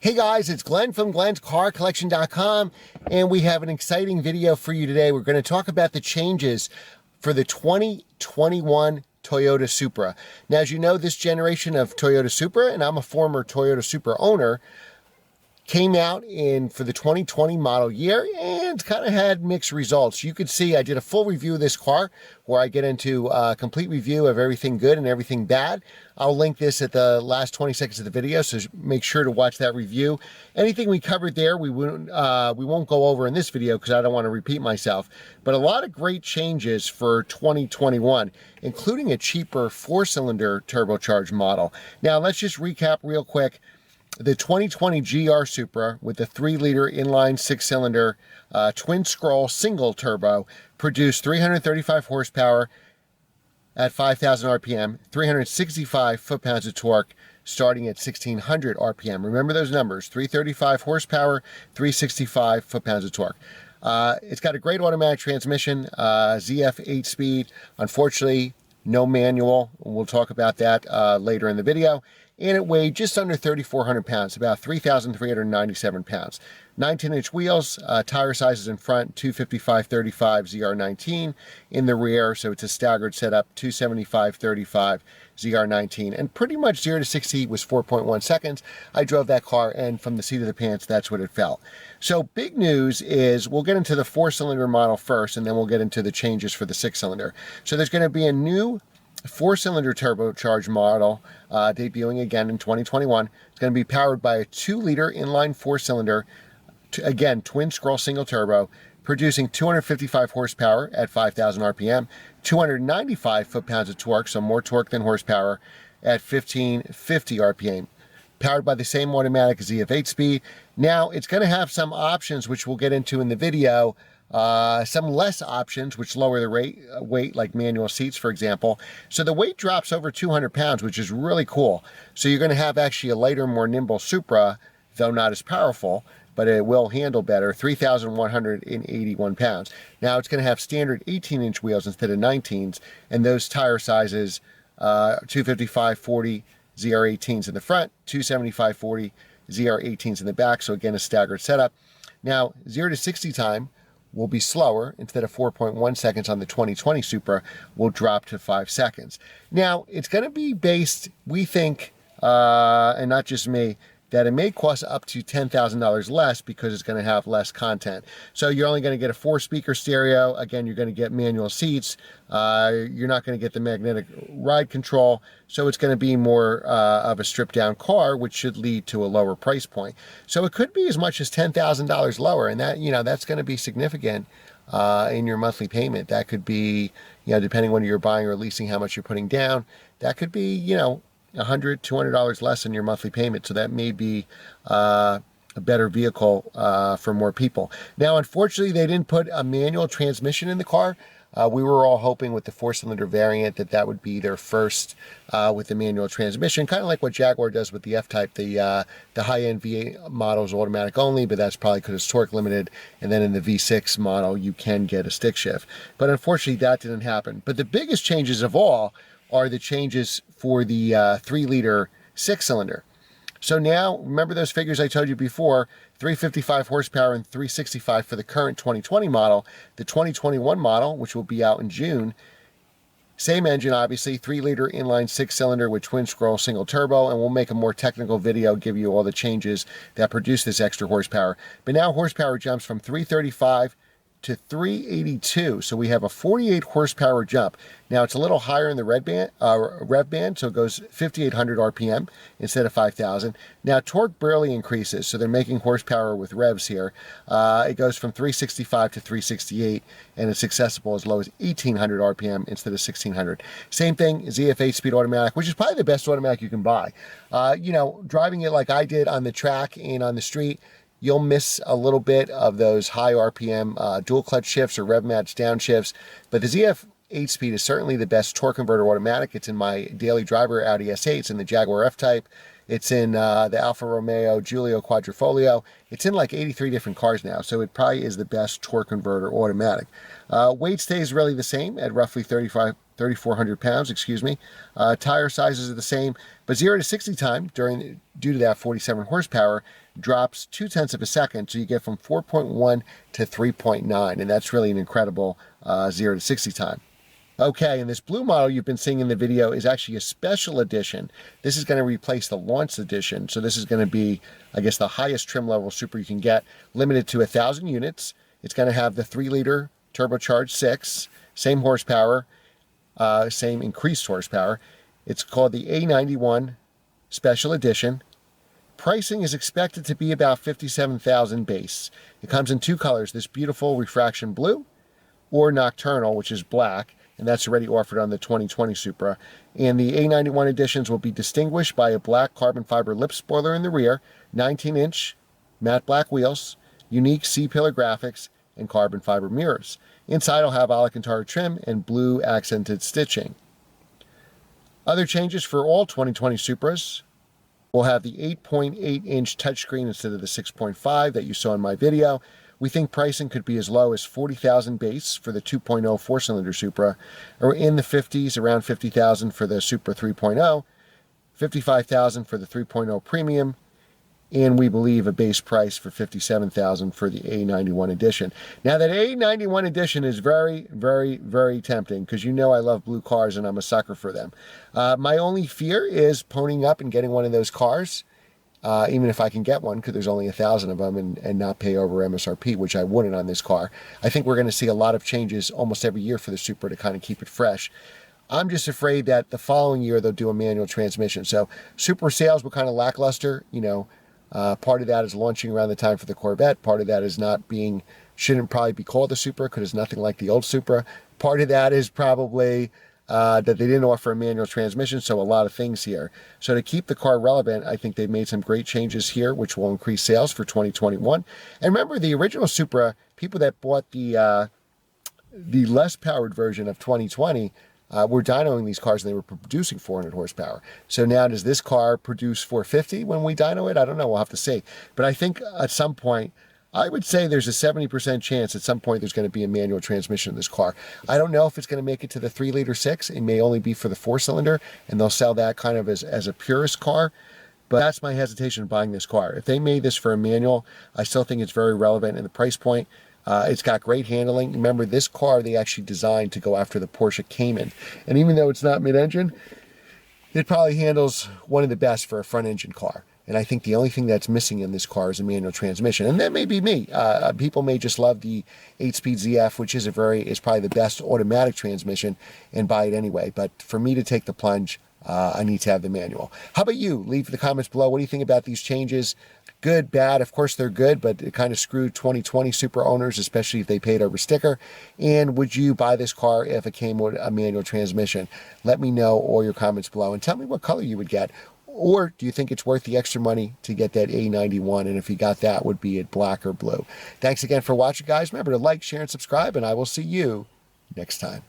Hey guys, it's Glenn from glenscarcollection.com, and we have an exciting video for you today. We're going to talk about the changes for the 2021 Toyota Supra. Now, as you know, this generation of Toyota Supra, and I'm a former Toyota Supra owner, came out for the 2020 model year and kind of had mixed results. You could see I did a full review of this car where I get into a complete review of everything good and everything bad. I'll link this at the last 20 seconds of the video, so make sure to watch that review. Anything we covered there, we won't go over in this video because I don't want to repeat myself. But a lot of great changes for 2021, including a cheaper 4-cylinder turbocharged model. Now, let's just recap real quick. The 2020 GR Supra with the 3-liter inline 6-cylinder twin-scroll single turbo produced 335 horsepower at 5,000 RPM, 365 foot-pounds of torque starting at 1,600 RPM. Remember those numbers, 335 horsepower, 365 foot-pounds of torque. It's got a great automatic transmission, ZF 8-speed. Unfortunately, no manual. We'll talk about that later in the video. And it weighed just under 3,400 pounds, about 3,397 pounds. 19-inch wheels, tire sizes in front, 255/35 ZR19. In the rear, so it's a staggered setup, 275/35 ZR19. And pretty much 0 to 60 was 4.1 seconds. I drove that car, and from the seat of the pants, that's what it felt. So big news is, we'll get into the 4-cylinder model first, and then we'll get into the changes for the 6-cylinder. So there's going to be a new 4-cylinder turbocharged model debuting again in 2021. It's going to be powered by a 2-liter inline 4-cylinder, again, twin-scroll single turbo, producing 255 horsepower at 5,000 RPM, 295 foot-pounds of torque, so more torque than horsepower, at 1,550 RPM. Powered by the same automatic ZF 8-speed. Now, it's going to have some options, which we'll get into in the video, some less options, which lower the weight, like manual seats, for example. So the weight drops over 200 pounds, which is really cool. So you're going to have actually a lighter, more nimble Supra, though not as powerful, but it will handle better, 3,181 pounds. Now it's going to have standard 18-inch wheels instead of 19s, and those tire sizes, 255/40 ZR18s in the front, 275/40 ZR18s in the back, so again, a staggered setup. Now, 0 to 60 time will be slower. Instead of 4.1 seconds on the 2020 Supra, will drop to 5 seconds. Now, it's going to be based, we think, and not just me, that it may cost up to $10,000 less because it's going to have less content. So you're only going to get a 4-speaker stereo. Again, you're going to get manual seats. You're not going to get the magnetic ride control. So it's going to be more of a stripped-down car, which should lead to a lower price point. So it could be as much as $10,000 lower, and that, that's going to be significant in your monthly payment. That could be, depending on whether you're buying or leasing, how much you're putting down. That could be, $100, $200 less in your monthly payment. So that may be a better vehicle for more people. Now, unfortunately, they didn't put a manual transmission in the car. We were all hoping with the 4-cylinder variant that would be their first with the manual transmission, kind of like what Jaguar does with the F-Type. The high-end V8 model is automatic only, but that's probably because it's torque limited. And then in the V6 model, you can get a stick shift. But unfortunately, that didn't happen. But the biggest changes of all are the changes for the 3-liter 6-cylinder. So now, remember those figures I told you before, 355 horsepower and 365 for the current 2020 model. The 2021 model, which will be out in June, same engine, obviously, 3-liter inline 6-cylinder with twin-scroll single turbo, and we'll make a more technical video, give you all the changes that produce this extra horsepower. But now horsepower jumps from 335 to 382, so we have a 48 horsepower jump. Now it's a little higher in the rev band, so it goes 5,800 RPM instead of 5,000. Now torque barely increases, so they're making horsepower with revs here. It goes from 365 to 368, and it's accessible as low as 1,800 RPM instead of 1,600. Same thing, ZF 8-speed automatic, which is probably the best automatic you can buy. Driving it like I did on the track and on the street, you'll miss a little bit of those high RPM dual clutch shifts or rev match downshifts, but the ZF 8-speed is certainly the best torque converter automatic. It's in my daily driver Audi S8, it's in the Jaguar F-Type, it's in the Alfa Romeo Giulio Quadrifoglio. It's in like 83 different cars now, so it probably is the best torque converter automatic. Weight stays really the same at roughly 3,400 pounds, excuse me. Tire sizes are the same, but 0 to 60 time due to that 47 horsepower, drops 0.2 of a second, so you get from 4.1 to 3.9, and that's really an incredible 0 to 60 time. Okay, and this blue model you've been seeing in the video is actually a special edition. This is going to replace the launch edition, so this is going to be, I guess, the highest trim level Supra you can get, limited to 1,000 units. It's going to have the 3-liter turbocharged 6, same horsepower, same increased horsepower. It's called the A91 Special Edition. Pricing is expected to be about $57,000 base. It comes in 2 colors, this beautiful refraction blue or nocturnal, which is black, and that's already offered on the 2020 Supra. And the A91 editions will be distinguished by a black carbon fiber lip spoiler in the rear, 19-inch matte black wheels, unique C-pillar graphics, and carbon fiber mirrors. Inside will have Alcantara trim and blue accented stitching. Other changes for all 2020 Supras: we'll have the 8.8-inch touchscreen instead of the 6.5 that you saw in my video. We think pricing could be as low as $40,000 base for the 2.0 4-cylinder Supra, or in the 50s, around $50,000 for the Supra 3.0, $55,000 for the 3.0 Premium, and we believe a base price for $57,000 for the A91 edition. Now that A91 edition is very, very, very tempting, because you know I love blue cars and I'm a sucker for them. My only fear is ponying up and getting one of those cars, even if I can get one, because there's only 1,000 of them, and not pay over MSRP, which I wouldn't on this car. I think we're going to see a lot of changes almost every year for the Supra to kind of keep it fresh. I'm just afraid that the following year they'll do a manual transmission. So Supra sales were kind of lackluster, you know. Part of that is launching around the time for the Corvette. Part of that is shouldn't probably be called the Supra, because it's nothing like the old Supra. Part of that is probably that they didn't offer a manual transmission, so a lot of things here. So to keep the car relevant, I think they've made some great changes here, which will increase sales for 2021. And remember, the original Supra, people that bought the less powered version of 2020, were dynoing these cars and they were producing 400 horsepower. So now does this car produce 450 when we dyno it? I don't know. We'll have to see. But I think at some point, I would say there's a 70% chance at some point there's going to be a manual transmission in this car. I don't know if it's going to make it to the 3-liter 6. It may only be for the 4-cylinder, and they'll sell that kind of as a purist car. But that's my hesitation buying this car. If they made this for a manual, I still think it's very relevant in the price point. It's got great handling. Remember, this car they actually designed to go after the Porsche Cayman. And even though it's not mid-engine, it probably handles one of the best for a front-engine car. And I think the only thing that's missing in this car is a manual transmission. And that may be me. People may just love the 8-speed ZF, which is probably the best automatic transmission, and buy it anyway. But for me to take the plunge, I need to have the manual. How about you? Leave the comments below. What do you think about these changes? Good, bad? Of course they're good, but it kind of screwed 2020 Supra owners, especially if they paid over sticker. And would you buy this car if it came with a manual transmission? Let me know all your comments below, and tell me what color you would get. Or do you think it's worth the extra money to get that A91? And if you got that, would be it black or blue? Thanks again for watching, guys. Remember to like, share, and subscribe, and I will see you next time.